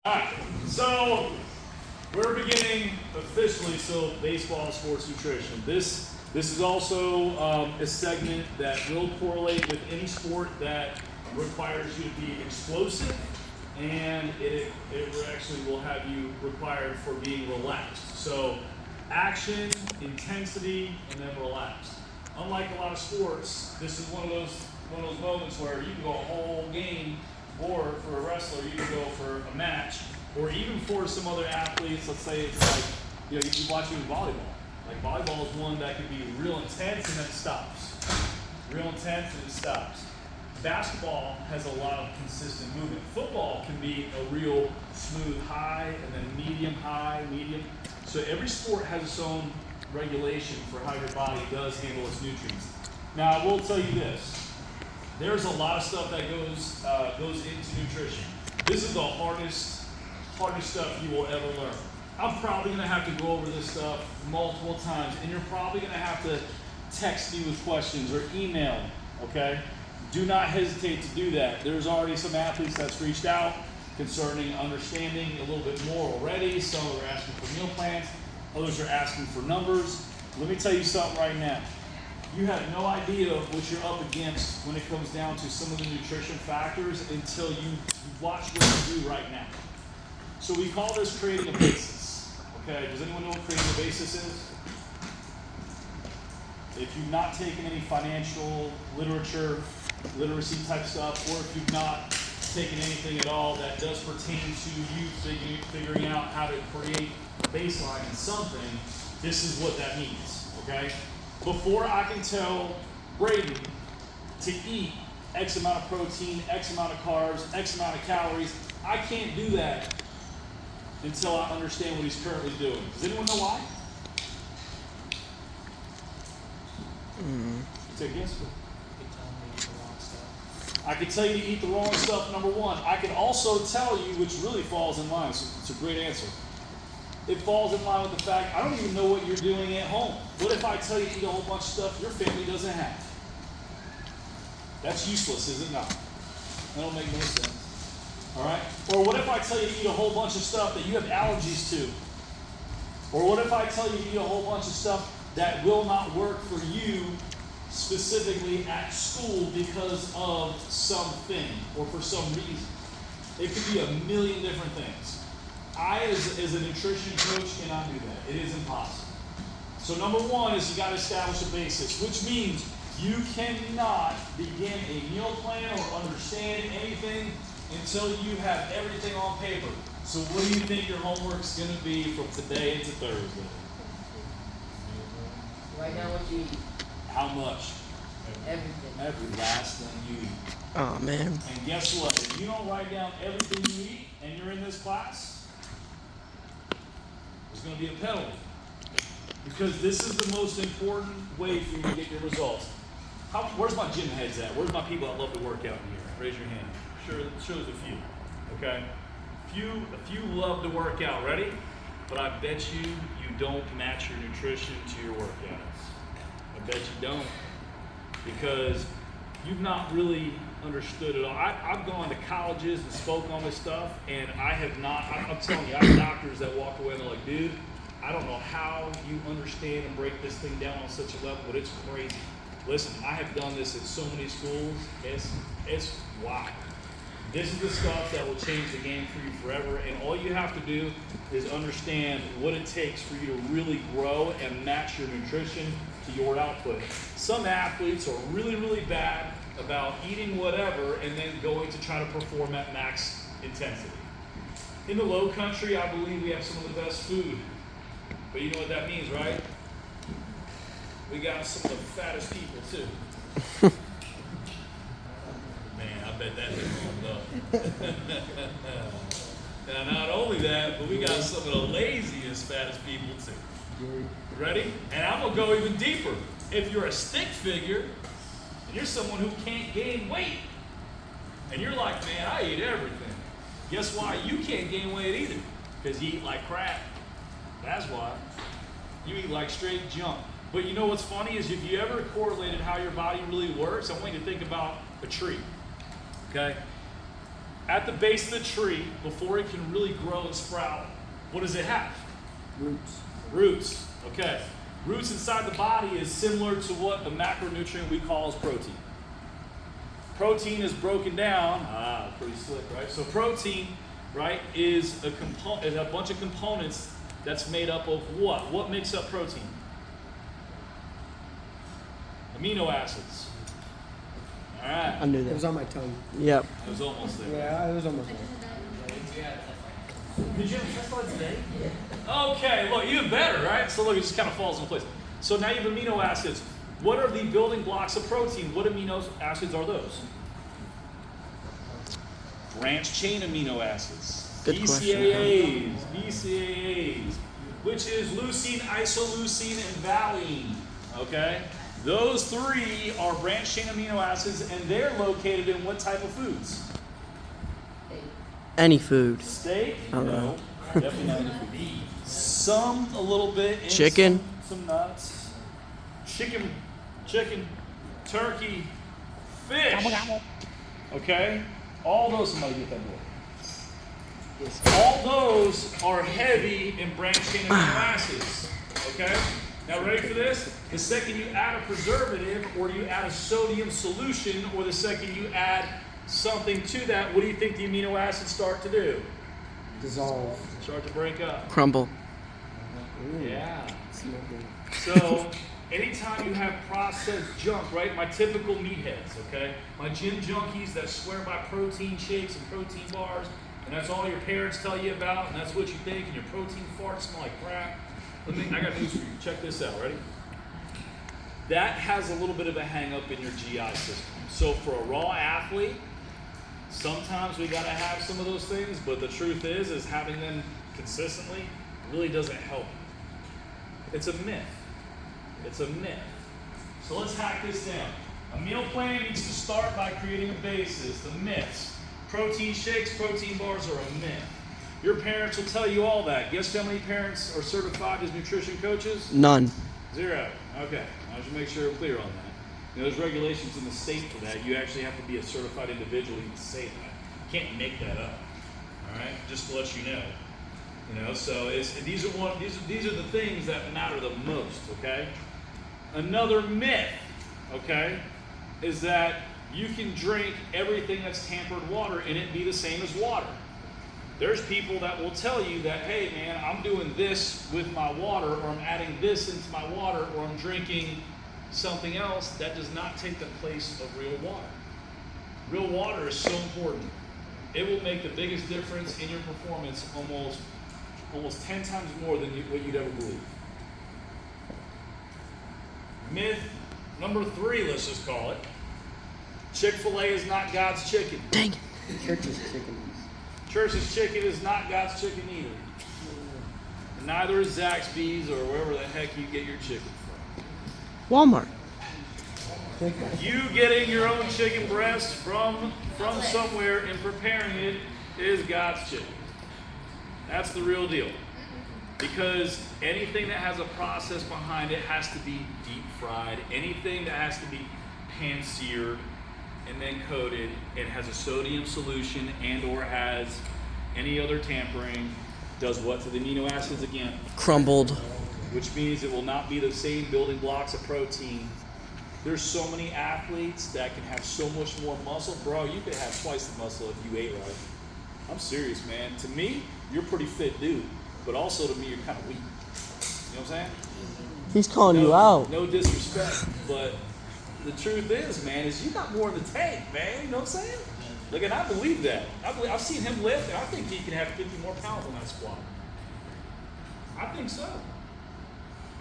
Alright, so we're beginning officially baseball sports nutrition. This is also a segment that will correlate with any sport that requires you to be explosive, and it actually will have you required for being relaxed. So action, intensity, and then relaxed. Unlike a lot of sports, this is one of those moments where you can go a whole game, or for a wrestler, you can go for a match, or even for some other athletes. Let's say it's like, you can watch even volleyball. Like volleyball is one that can be real intense and then stops. Real intense and it stops. Basketball has a lot of consistent movement. Football can be a real smooth high and then medium high, medium. So every sport has its own regulation for how your body does handle its nutrients. Now I will tell you this. There's a lot of stuff that goes into nutrition. This is the hardest stuff you will ever learn. I'm probably gonna have to go over this stuff multiple times, and you're probably gonna have to text me with questions or email me, okay? Do not hesitate to do that. There's already some athletes that's reached out concerning understanding a little bit more already. Some are asking for meal plans, others are asking for numbers. Let me tell you something right now. You have no idea what you're up against when it comes down to some of the nutrition factors until you watch what you do right now. So we call this creating a basis. Okay, does anyone know what creating a basis is? If you've not taken any financial literacy type stuff, or if you've not taken anything at all that does pertain to you figuring out how to create a baseline in something, this is what that means, okay? Before I can tell Brady to eat X amount of protein, X amount of carbs, X amount of calories, I can't do that until I understand what he's currently doing. Does anyone know why? Take a guess. I could tell you to eat the wrong stuff, number one. I can also tell you, which really falls in line, so it's a great answer. It falls in line with the fact, I don't even know what you're doing at home. What if I tell you to eat a whole bunch of stuff your family doesn't have? That's useless, is it not? That don't make no sense. All right? Or what if I tell you to eat a whole bunch of stuff that you have allergies to? Or what if I tell you to eat a whole bunch of stuff that will not work for you specifically at school because of something or for some reason? It could be a million different things. I, as a nutrition coach, cannot do that. It is impossible. So number one is you got to establish a basis, which means you cannot begin a meal plan or understand anything until you have everything on paper. So what do you think your homework's going to be from today into Thursday? Write down what you eat. How much? Everything. Every last thing you eat. Oh, man. And guess what? If you don't write down everything you eat and you're in this class, there's going to be a penalty. Because this is the most important way for you to get your results. Where's my gym heads at? Where's my people that love to work out in here? Raise your hand. Sure, shows a few. Okay? A few love to work out. Ready? But I bet you don't match your nutrition to your workouts. I bet you don't. Because you've not really understood it all. I've gone to colleges and spoke on this stuff, and I have not. I'm telling you, I have doctors that walk away and they're like, dude, I don't know how you understand and break this thing down on such a level, but it's crazy. Listen, I have done this at so many schools. It's wow. This is the stuff that will change the game for you forever, and all you have to do is understand what it takes for you to really grow and match your nutrition to your output. Some athletes are really, really bad about eating whatever and then going to try to perform at max intensity. In the low country, I believe we have some of the best food. But you know what that means, right? We got some of the fattest people, too. Man, I bet that didn't warm up. Now, not only that, but we got some of the laziest, fattest people, too. Ready? And I'm going to go even deeper. If you're a stick figure, and you're someone who can't gain weight, and you're like, man, I eat everything. Guess why you can't gain weight either? Because you eat like crap. That's why. You eat like straight junk. But you know what's funny is if you ever correlated how your body really works, I want you to think about a tree. Okay? at the base of the tree, before it can really grow and sprout, what does it have? Roots. Roots. Okay. Roots inside the body is similar to what the macronutrient we call as protein. Protein is broken down. Pretty slick, right? So protein, right, is a bunch of components that's made up of what? What makes up protein? Amino acids. All right. I knew It was that. on my tongue. Yep. I was almost there. Yeah, it was almost there. Did you have a test slide today? Okay, look, even better, right? So look, it just kind of falls into place. So now you have amino acids. What are the building blocks of protein? What amino acids are those? Branch chain amino acids. Good question. BCAAs, which is leucine, isoleucine, and valine. Okay? Those three are branch chain amino acids, and they're located in what type of foods? Any food. Steak? Okay. No. Definitely not any food. Some, a little bit. In Chicken? Some nuts. Chicken, turkey, fish. Okay? All those, somebody get that boy. All those are heavy in branch chain amino acids. Okay? Now, ready for this? The second you add a preservative, or you add a sodium solution, or the second you add something to that, what do you think the amino acids start to do? Dissolve. Start to break up. Crumble. Yeah. Smell good. So, anytime you have processed junk, right? My typical meatheads, okay? My gym junkies that swear by protein shakes and protein bars, and that's all your parents tell you about, and that's what you think, and your protein farts smell like crap. I got news for you. Check this out, ready? That has a little bit of a hang up in your GI system. So for a raw athlete, sometimes we gotta have some of those things, but the truth is having them consistently really doesn't help you. It's a myth. It's a myth. So let's hack this down. A meal plan needs to start by creating a basis, the myths. Protein shakes, protein bars are a myth. Your parents will tell you all that. Guess how many parents are certified as nutrition coaches? None. 0. Okay. I should make sure we're clear on that. You know, there's regulations in the state for that. You actually have to be a certified individual to say that. You can't make that up. All right, just to let you know. You know, so these are the things that matter the most. Okay. Another myth, okay, is that you can drink everything that's tampered water and it be the same as water. There's people that will tell you that, hey man, I'm doing this with my water, or I'm adding this into my water, or I'm drinking something else. That does not take the place of real water. Real water is so important. It will make the biggest difference in your performance almost 10 times more than what you'd ever believe. Myth number 3, let's just call it. Chick-fil-A is not God's chicken. Dang it. Church's chicken. Church's chicken is not God's chicken either. Neither is Zaxby's or wherever the heck you get your chicken from. Walmart. You getting your own chicken breast from somewhere and preparing it is God's chicken. That's the real deal. Because anything that has a process behind it has to be deep fried. Anything that has to be pan-seared and then coated, it has a sodium solution and or has any other tampering, does what to the amino acids again? Crumbled. Which means it will not be the same building blocks of protein. There's so many athletes that can have so much more muscle. Bro, you could have twice the muscle if you ate right. I'm serious, man. To me, you're a pretty fit dude. But also to me, you're kind of weak. You know what I'm saying? He's calling you out. No disrespect, but the truth is, man, is you got more in the tank, man. You know what I'm saying? Look, and I believe that. I've seen him lift, and I think he can have 50 more pounds on that squat. I think so.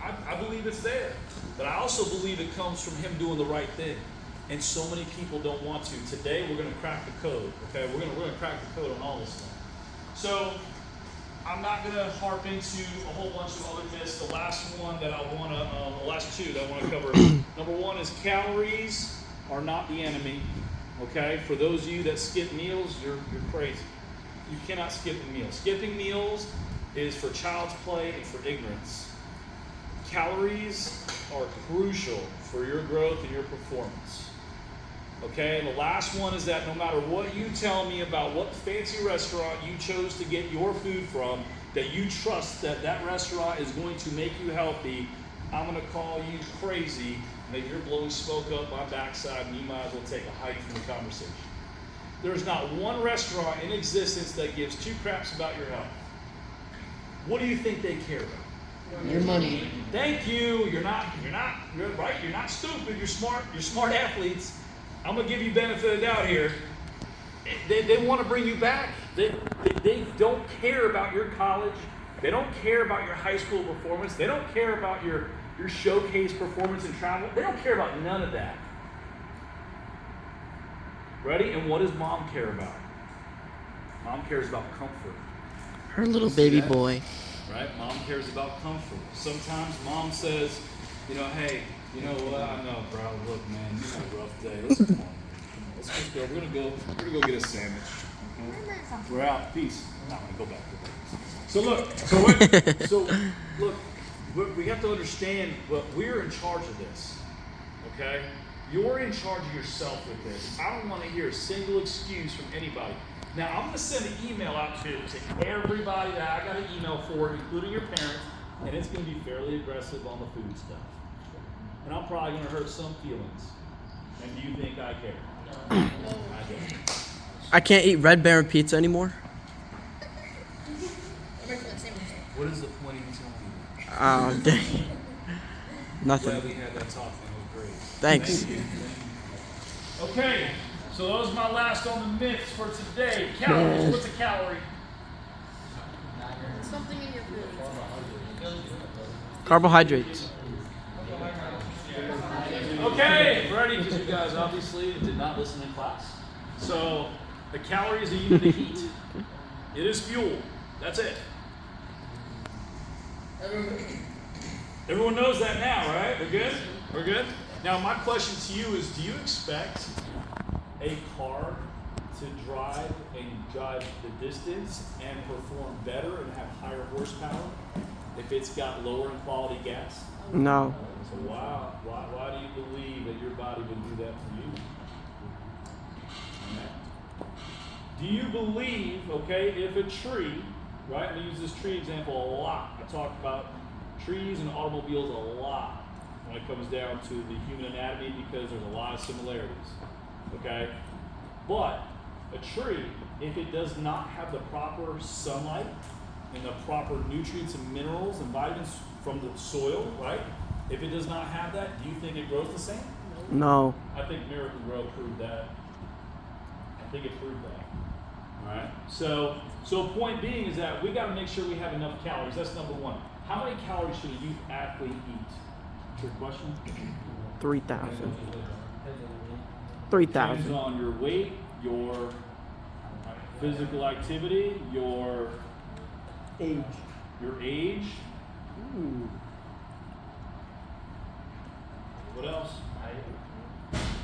I believe it's there. But I also believe it comes from him doing the right thing. And so many people don't want to. Today, we're going to crack the code, okay? We're going to crack the code on all this stuff. So, I'm not going to harp into a whole bunch of other myths. The last one that the last two that I want to cover. Number 1 is calories are not the enemy. Okay, for those of you that skip meals, you're crazy. You cannot skip a meal. Skipping meals is for child's play and for ignorance. Calories are crucial for your growth and your performance. Okay, and the last one is that no matter what you tell me about what fancy restaurant you chose to get your food from, that you trust that that restaurant is going to make you healthy, I'm going to call you crazy, and that you're blowing smoke up my backside, and you might as well take a hike from the conversation. There's not one restaurant in existence that gives two craps about your health. What do you think they care about? Your money. Thank you. You're right. You're not stupid. You're smart. You're smart athletes. I'm gonna give you benefit of the doubt here. They want to bring you back. They don't care about your college. They don't care about your high school performance. They don't care about your showcase performance and travel. They don't care about none of that. Ready? And what does mom care about? Mom cares about comfort. Her little baby boy. Right? Mom cares about comfort. Sometimes mom says, hey, you know what? I know, bro. Look, man, you had a rough day. Let's come on. Let's just go. We're gonna go get a sandwich. Okay? We're out. Peace. I'm not gonna go back to that. So look. We have to understand. But we're in charge of this. Okay? You're in charge of yourself with this. I don't want to hear a single excuse from anybody. Now, I'm going to send an email out to everybody that I got an email for, including your parents, and it's going to be fairly aggressive on the food stuff. And I'm probably going to hurt some feelings. And do you think I care? I don't. I can't eat Red Baron pizza anymore. What is the point of telling me? Oh, dang. Glad Nothing. we had that talk, man. It was great. Thanks. Thank you. Okay, so those are my last on the myths for today. Calories. What's a calorie? Something in your food. Carbohydrates. Okay, ready? Because you guys obviously did not listen in class. So, a calorie is a unit of heat. It is fuel. That's it. Everyone knows that now, right? We're good? We're good? Now, my question to you is, do you expect a car to drive the distance and perform better and have higher horsepower if it's got lower in quality gas? No. So why do you believe that your body would do that for you? Okay. Do you believe, if a tree, right, I'm going to use this tree example a lot. I talk about trees and automobiles a lot when it comes down to the human anatomy because there's a lot of similarities, okay? But a tree, if it does not have the proper sunlight and the proper nutrients and minerals and vitamins from the soil, right? If it does not have that, do you think it grows the same? No. I think Miracle-Gro proved that. I think it proved that. All right. So point being is that we got to make sure we have enough calories. That's number one. How many calories should a youth athlete eat? Trick question. 3,000. Depends 3,000. on your weight, your physical activity, your Age. age. Ooh. What else?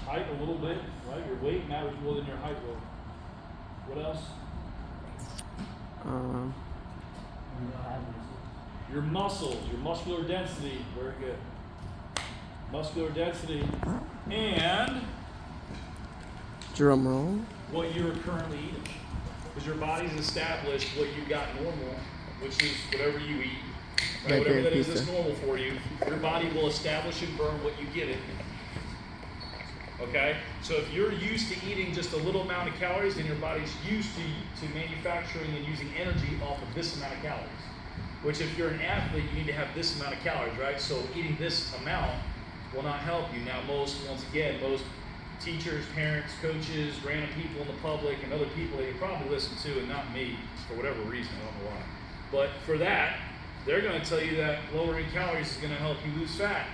Height a little bit, right? Your weight matters more than your height will. What else? Your muscles, your muscular density. Very good. Muscular density. And Drum roll. what you're currently eating. Because your body's established what you got normal, which is whatever you eat. Right? Red Whatever Baron that is pizza. that's normal for you, your body will establish and burn what you get it. Okay? So if you're used to eating just a little amount of calories, then your body's used to manufacturing and using energy off of this amount of calories. Which if you're an athlete, you need to have this amount of calories, right? So eating this amount will not help you. Now most teachers, parents, coaches, random people in the public, and other people that you probably listen to, and not me, for whatever reason, I don't know why. But for that, they're going to tell you that lowering calories is going to help you lose fat.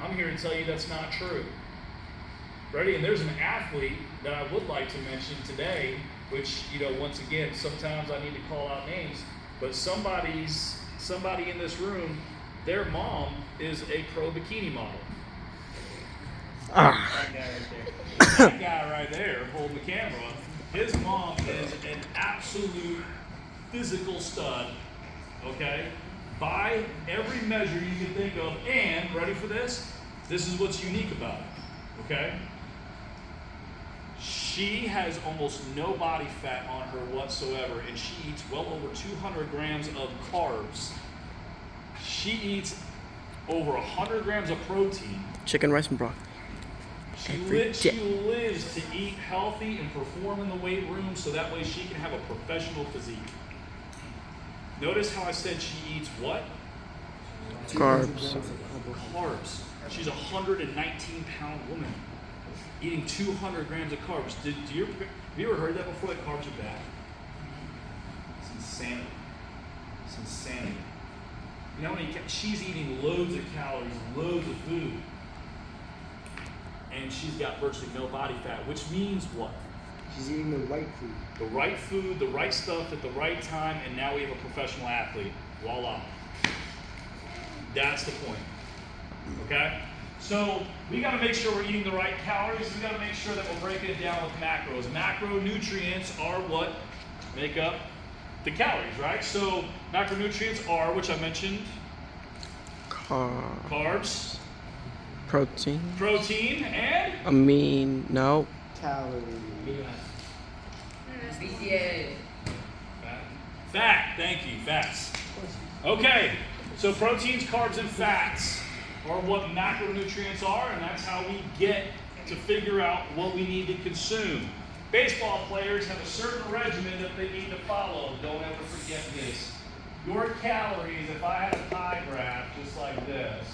I'm here to tell you that's not true. Ready? And there's an athlete that I would like to mention today, which, once again, sometimes I need to call out names, but somebody in this room, their mom is a pro bikini model. That guy right there holding the camera, his mom is an absolute physical stud, okay? By every measure you can think of, and, ready for this? This is what's unique about it, okay? She has almost no body fat on her whatsoever, and she eats well over 200 grams of carbs. She eats over 100 grams of protein. Chicken, rice, and broccoli. She Every lives day. to eat healthy and perform in the weight room so that way she can have a professional physique. Notice how I said she eats what? Carbs. Carbs. She's a 119-pound woman eating 200 grams of carbs. Have you ever heard that before, that carbs are bad? It's insanity. It's insanity. You know, she's eating loads of calories, loads of food, and she's got virtually no body fat, which means what? She's eating the right food. The right food, the right stuff at the right time, and now we have a professional athlete. Voila. That's the point. Okay? So we got to make sure we're eating the right calories. We got to make sure that we're breaking it down with macros. Macronutrients are what make up the calories, right? So macronutrients are, which I mentioned, carbs, Protein. and No. Calories. BCA. fat. Thank you, fats. Okay, so proteins, carbs, and fats are what macronutrients are, and that's how we get to figure out what we need to consume. Baseball players have a certain regimen that they need to follow. Don't ever forget this. Your calories, if I had a pie graph just like this,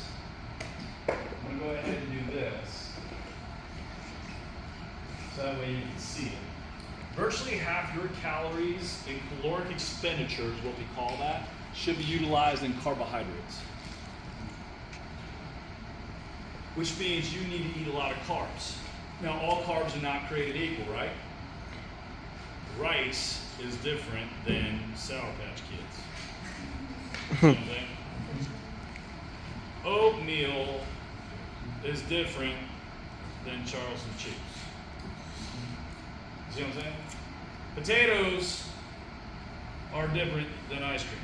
I'm going to go ahead and do this. So that way you can see it. Virtually half your calories in caloric expenditures, what we call that, should be utilized in carbohydrates. Which means you need to eat a lot of carbs. Now, all carbs are not created equal, right? Rice is different than Sour Patch Kids. You know what I'm saying? Oatmeal is different than Charleston Chews. See what I'm saying? Potatoes are different than ice cream.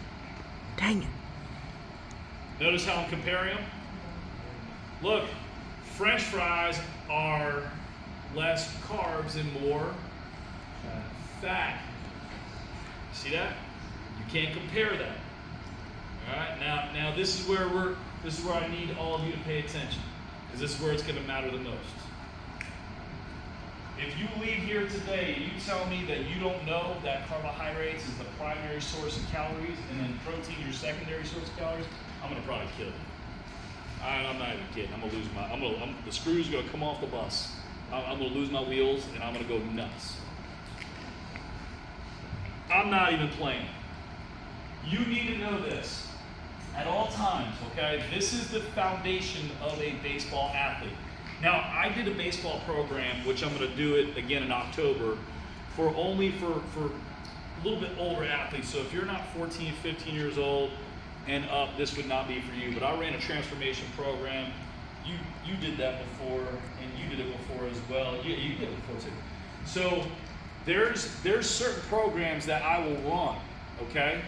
Dang it. Notice how I'm comparing them? Look, French fries are less carbs and more fat. See that? You can't compare that. All right. Now this is where I need all of you to pay attention, because this is where it's going to matter the most. If you leave here today and you tell me that you don't know that carbohydrates is the primary source of calories and then protein your secondary source of calories, I'm gonna probably kill you. I'm not even kidding. I'm gonna lose the screws are gonna come off the bus. I'm gonna lose my wheels and I'm gonna go nuts. I'm not even playing. You need to know this at all times, okay? This is the foundation of a baseball athlete. Now, I did a baseball program, which I'm going to do it again in October, for a little bit older athletes. So if you're not 14, 15 years old and up, this would not be for you. But I ran a transformation program. You did that before, and you did it before as well. Yeah, you did it before too. So there's certain programs that I will run, okay?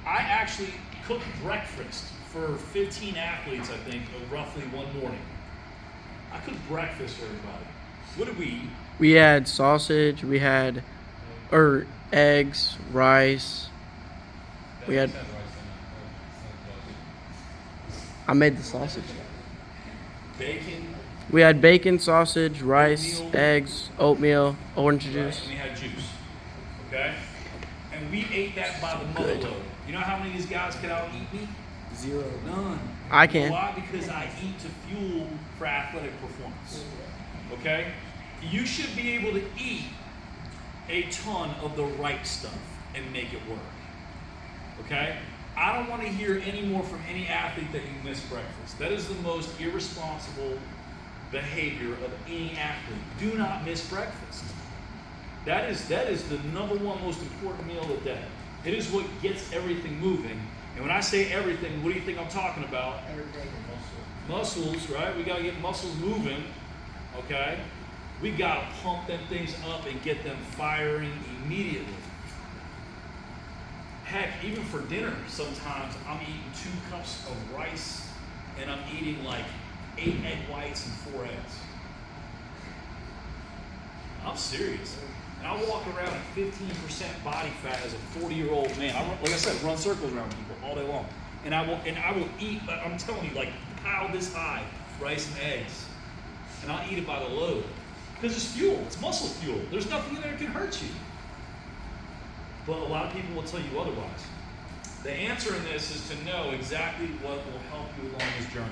I actually cooked breakfast for 15 athletes, I think, roughly one morning. I cooked breakfast for everybody. What did we eat? We had sausage. We had, eggs, rice. We had. I made the sausage. Bacon. We had bacon, sausage, rice, Oatmeal. eggs, oatmeal, orange Right, juice. and we had juice. Okay? And we ate that by the Good. motherload. You know how many of these guys could out eat me? 0. None. I can. Why? Because I eat to fuel for athletic performance. Okay? You should be able to eat a ton of the right stuff and make it work. Okay? I don't want to hear any more from any athlete that you miss breakfast. That is the most irresponsible behavior of any athlete. Do not miss breakfast. That is the number one most important meal of the day. It is what gets everything moving. And when I say everything, what do you think I'm talking about? Everything. Muscles, right? We got to get muscles moving, okay? We got to pump them things up and get them firing immediately. Heck, even for dinner, sometimes I'm eating 2 cups of rice and I'm eating like 8 egg whites and 4 eggs. I'm serious. And I walk around at 15% body fat as a 40-year-old man. Like I said, run circles around people all day long. And I will eat, I'm telling you, like pile this high, rice and eggs. And I'll eat it by the load. Because it's fuel, it's muscle fuel. There's nothing in there that can hurt you. But a lot of people will tell you otherwise. The answer in this is to know exactly what will help you along this journey.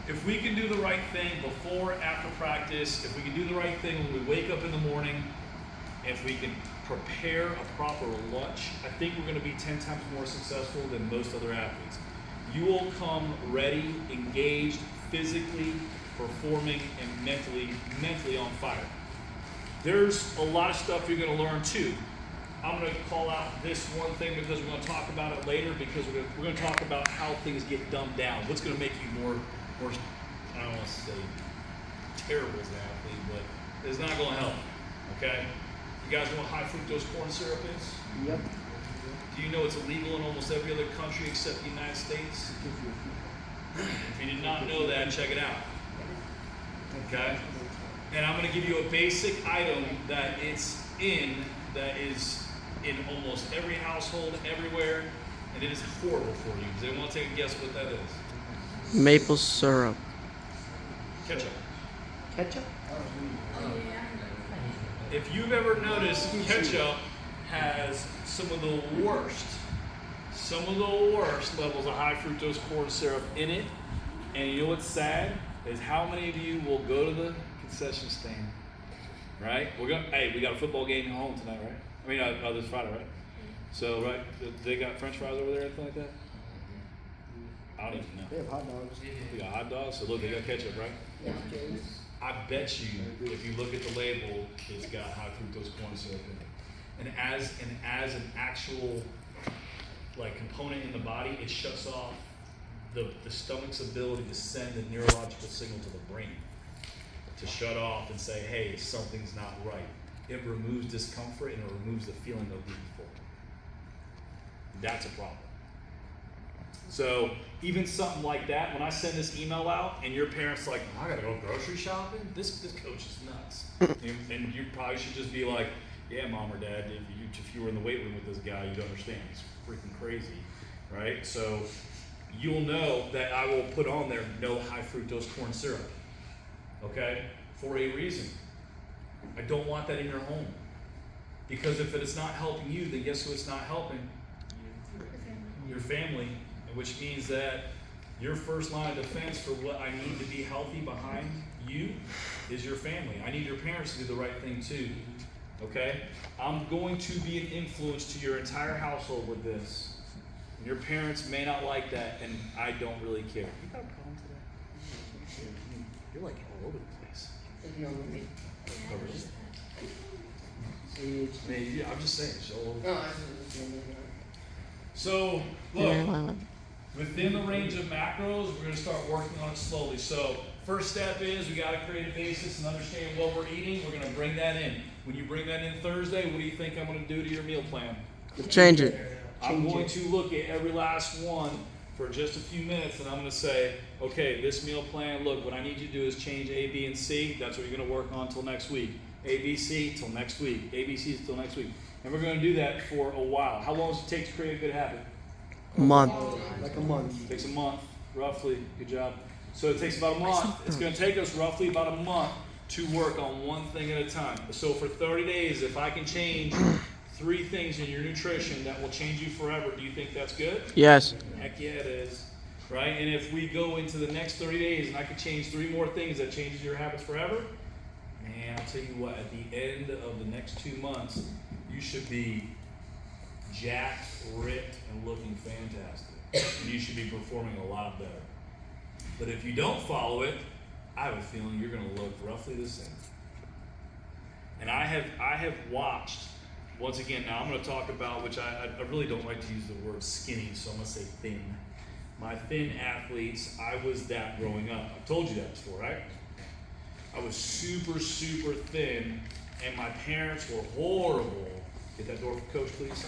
If we can do the right thing before, after practice, if we can do the right thing when we wake up in the morning, if we can prepare a proper lunch, I think we're going to be 10 times more successful than most other athletes. You will come ready, engaged, physically, performing, and mentally on fire. There's a lot of stuff you're going to learn too. I'm going to call out this one thing because we're going to talk about it later, because we're going to talk about how things get dumbed down. What's going to make you more, I don't want to say terrible as an athlete, but it's not going to help, okay? You guys know what high fructose corn syrup is? Yep. Do you know it's illegal in almost every other country except the United States? If you did not know that, check it out, okay? And I'm going to give you a basic item that is in almost every household, everywhere, and it is horrible for you. Does anyone want to take a guess what that is? Maple syrup. Ketchup. Ketchup? If you've ever noticed, ketchup has some of the worst levels of high fructose corn syrup in it. And you know what's sad is how many of you will go to the concession stand, right? We got a football game at home tonight, right? I mean, this Friday, right? So, right, they got French fries over there, anything like that? I don't even know. They have hot dogs. We got hot dogs, so look, they got ketchup, right? Yeah. I bet you, if you look at the label, it's got high fructose corn syrup in it. And as an actual like component in the body, it shuts off the stomach's ability to send a neurological signal to the brain to shut off and say, hey, something's not right. It removes discomfort and it removes the feeling of being full. That's a problem. So even something like that, when I send this email out and your parents like, oh, I gotta go grocery shopping, this coach is nuts. and you probably should just be like, yeah, mom or dad, if you were in the weight room with this guy, you'd understand. It's freaking crazy, right? So you'll know that I will put on there no high fructose corn syrup, okay? For a reason. I don't want that in your home. Because if it is not helping you, then guess who it's not helping? Your family. Which means that your first line of defense for what I need to be healthy behind you is your family. I need your parents to do the right thing too, okay? I'm going to be an influence to your entire household with this. And your parents may not like that, and I don't really care. You got a problem today? You're like all over the place. Oh, really? Man, yeah, I'm just saying, it's all over. So, look. Within the range of macros, we're going to start working on it slowly. So first step is we got to create a basis and understand what we're eating. We're going to bring that in. When you bring that in Thursday, what do you think I'm going to do to your meal plan? Change it. I'm going to look at every last one for just a few minutes, and I'm going to say, okay, this meal plan, look, what I need you to do is change A, B, and C. That's what you're going to work on until next week. A, B, C till next week. A, B, C till next week. And we're going to do that for a while. How long does it take to create a good habit? Month. Like a month. It takes a month, roughly. Good job. So it takes about a month. It's going to take us roughly about a month to work on one thing at a time. So for 30 days, if I can change 3 things in your nutrition that will change you forever, do you think that's good? Yes. Heck yeah, it is. Right? And if we go into the next 30 days and I can change 3 more things that changes your habits forever, man, I'll tell you what, at the end of the next 2 months, you should be jacked, ripped, and looking fantastic. And you should be performing a lot better. But if you don't follow it, I have a feeling you're going to look roughly the same. And I have watched, once again, now I'm going to talk about, which I really don't like to use the word skinny, so I'm going to say thin. My thin athletes, I was that growing up. I've told you that before, right? I was super, super thin, and my parents were horrible. Get that door for Coach, please.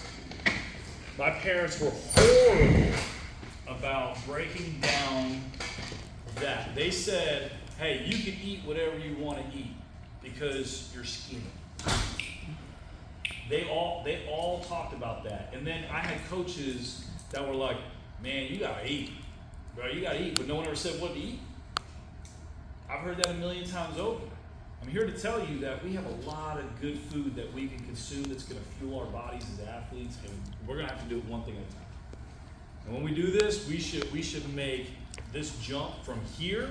My parents were horrible about breaking down that. They said, hey, you can eat whatever you want to eat. because you're skinny. They all talked about that. And then I had coaches that were like, man, you gotta eat. Bro, you gotta eat, but no one ever said what to eat. I've heard that a million times over. I'm here to tell you that we have a lot of good food that we can consume that's gonna fuel our bodies as athletes, and we're gonna have to do it one thing at a time. And when we do this, we should make this jump from here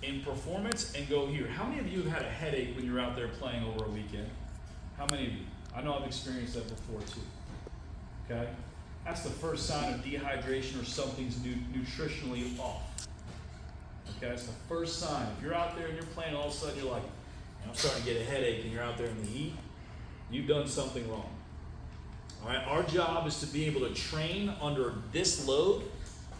in performance and go here. How many of you have had a headache when you're out there playing over a weekend? How many of you? I know I've experienced that before too. Okay? That's the first sign of dehydration or something's nutritionally off. Okay, that's the first sign. If you're out there and you're playing, all of a sudden you're like, I'm starting to get a headache, and you're out there in the heat, you've done something wrong. All right, our job is to be able to train under this load,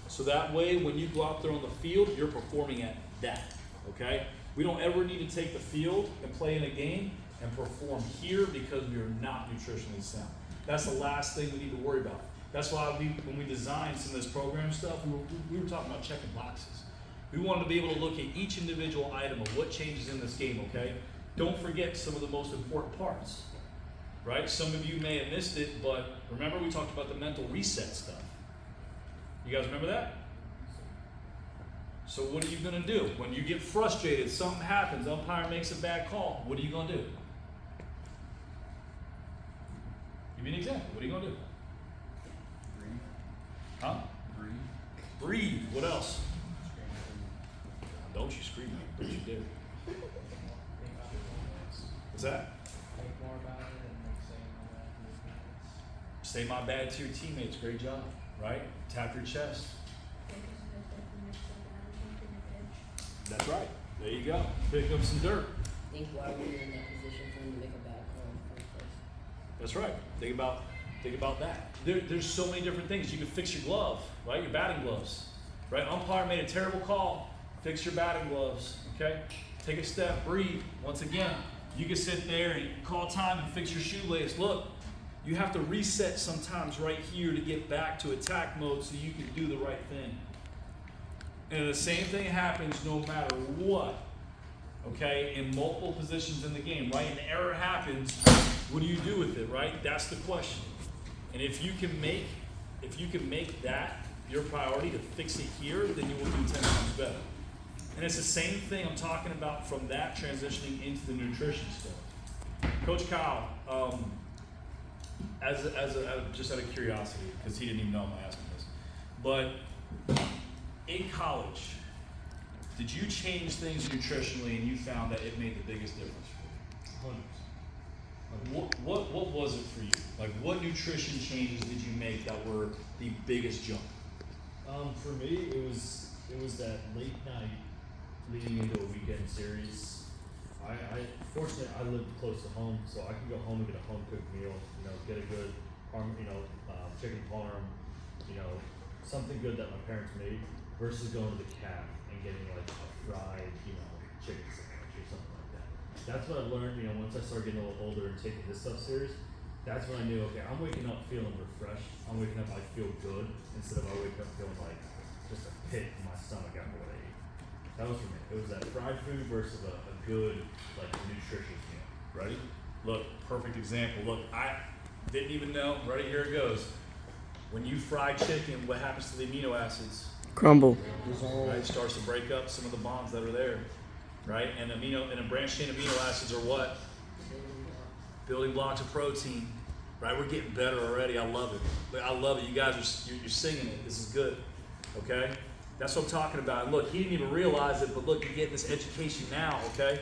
so that way when you go out there on the field, you're performing at that. Okay? We don't ever need to take the field and play in a game and perform here because we are not nutritionally sound. That's the last thing we need to worry about. That's why when we designed some of this program stuff, we were talking about checking boxes. We wanted to be able to look at each individual item of what changes in this game, okay? Don't forget some of the most important parts, right? Some of you may have missed it, but remember we talked about the mental reset stuff. You guys remember that? So what are you gonna do? When you get frustrated, something happens, umpire makes a bad call, what are you gonna do? Give me an example, what are you gonna do? Breathe. Huh? Breathe. Breathe, what else? Don't you scream at me, don't you dare. What's that? Think more about it and like saying all that movements. Say my bad to your teammates, great job, right? Tap your chest. That's right, there you go. Pick up some dirt. Think why we're in that position for him to make a bad call in the first place. That's right, think about that. There's so many different things. You can fix your glove, right? Your batting gloves, right? Umpire made a terrible call, fix your batting gloves, okay? Take a step, breathe. Once again, you can sit there and call time and fix your shoelace. Look, you have to reset sometimes right here to get back to attack mode so you can do the right thing. And the same thing happens no matter what, okay, in multiple positions in the game, right? An error happens, what do you do with it, right? That's the question. And if you can make that your priority to fix it here, then you will do 10 times better. And it's the same thing I'm talking about from that transitioning into the nutrition stuff. Coach Kyle, just out of curiosity, because he didn't even know I'm asking this, but in college, did you change things nutritionally and you found that it made the biggest difference for you? Like what was it for you? Like what nutrition changes did you make that were the biggest jump? For me, it was that late night leading into a weekend series. Fortunately I lived close to home, so I could go home and get a home cooked meal. Get a good chicken parm, something good that my parents made, versus going to the Caf and getting like a fried, chicken sandwich or something like that. That's what I learned. Once I started getting a little older and taking this stuff serious, that's when I knew, okay, I'm waking up feeling refreshed. I'm waking up, I feel good, instead of I wake up feeling like just a pit in my stomach after what I ate. That was for me. It was that fried food versus a good, like, nutritious meal. Ready? Look, perfect example. Look, I didn't even know. Ready? Here it goes. When you fry chicken, what happens to the amino acids? Crumble. Right? It starts to break up some of the bonds that are there. Right? And a branched chain amino acids are what? Building blocks of protein. Right? We're getting better already. I love it. I love it. You guys you're singing it. This is good. Okay? That's what I'm talking about. And look, he didn't even realize it, but look, you're getting this education now, okay?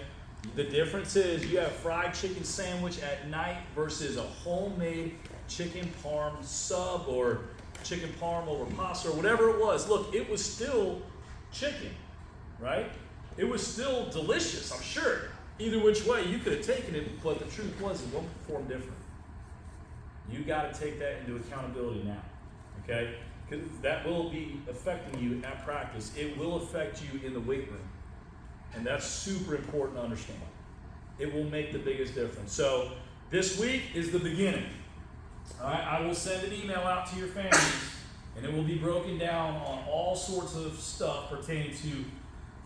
The difference is you have a fried chicken sandwich at night versus a homemade chicken parm sub or chicken parm over pasta or whatever it was. Look, it was still chicken, right? It was still delicious, I'm sure. Either which way, you could have taken it, but the truth was it won't perform different. You got to take that into accountability now, okay? Because that will be affecting you at practice. It will affect you in the weight room. And that's super important to understand. It will make the biggest difference. So this week is the beginning. All right, I will send an email out to your families, and it will be broken down on all sorts of stuff pertaining to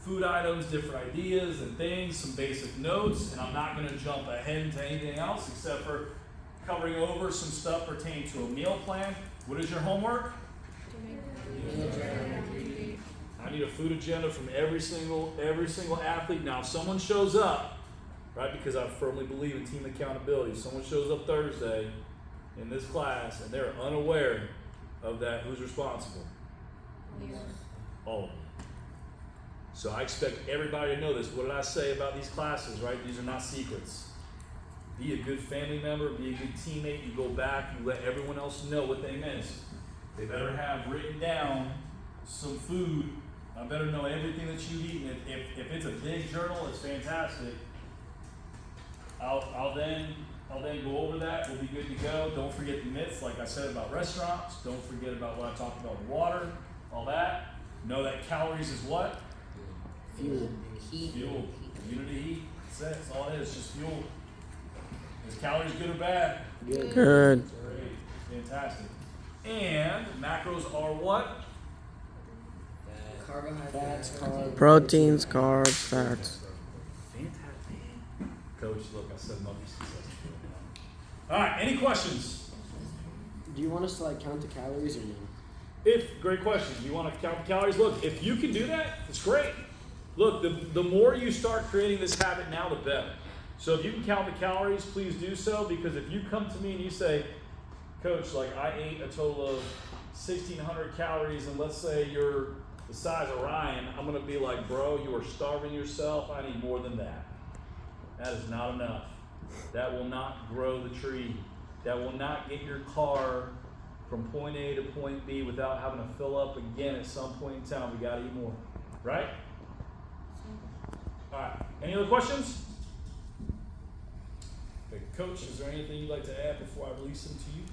food items, different ideas and things, some basic notes, and I'm not gonna jump ahead into anything else except for covering over some stuff pertaining to a meal plan. What is your homework? I need a food agenda from every single athlete. Now, if someone shows up, right, because I firmly believe in team accountability, if someone shows up Thursday in this class and they're unaware of that, who's responsible? All of them. So I expect everybody to know this. What did I say about these classes, right? These are not secrets. Be a good family member, be a good teammate. You go back, you let everyone else know what they missed. They better have written down some food. I better know everything that you've eaten. If it's a big journal, it's fantastic. I'll then go over that. We'll be good to go. Don't forget the myths, like I said about restaurants. Don't forget about what I talked about with water, all that. Know that calories is what? Fuel. Heat. Fuel. Immunity heat. That's all it is. Just fuel. Is calories good or bad? Good. Good. Great. Fantastic. And macros are what? Carbohydrates. Fats, carbs. Proteins, carbs, fats. Fantastic. Coach, look, I said monkey success. All right, any questions? Do you want us to like count the calories or no? Great question. You want to count the calories? Look, if you can do that, it's great. Look, the more you start creating this habit now, the better. So if you can count the calories, please do so, because if you come to me and you say, Coach, like I ate a total of 1,600 calories, and let's say you're the size of Ryan, I'm going to be like, bro, you are starving yourself. I need more than that. That is not enough. That will not grow the tree. That will not get your car from point A to point B without having to fill up again at some point in time. We got to eat more. Right? All right. Any other questions? Okay, Coach, is there anything you'd like to add before I release them to you?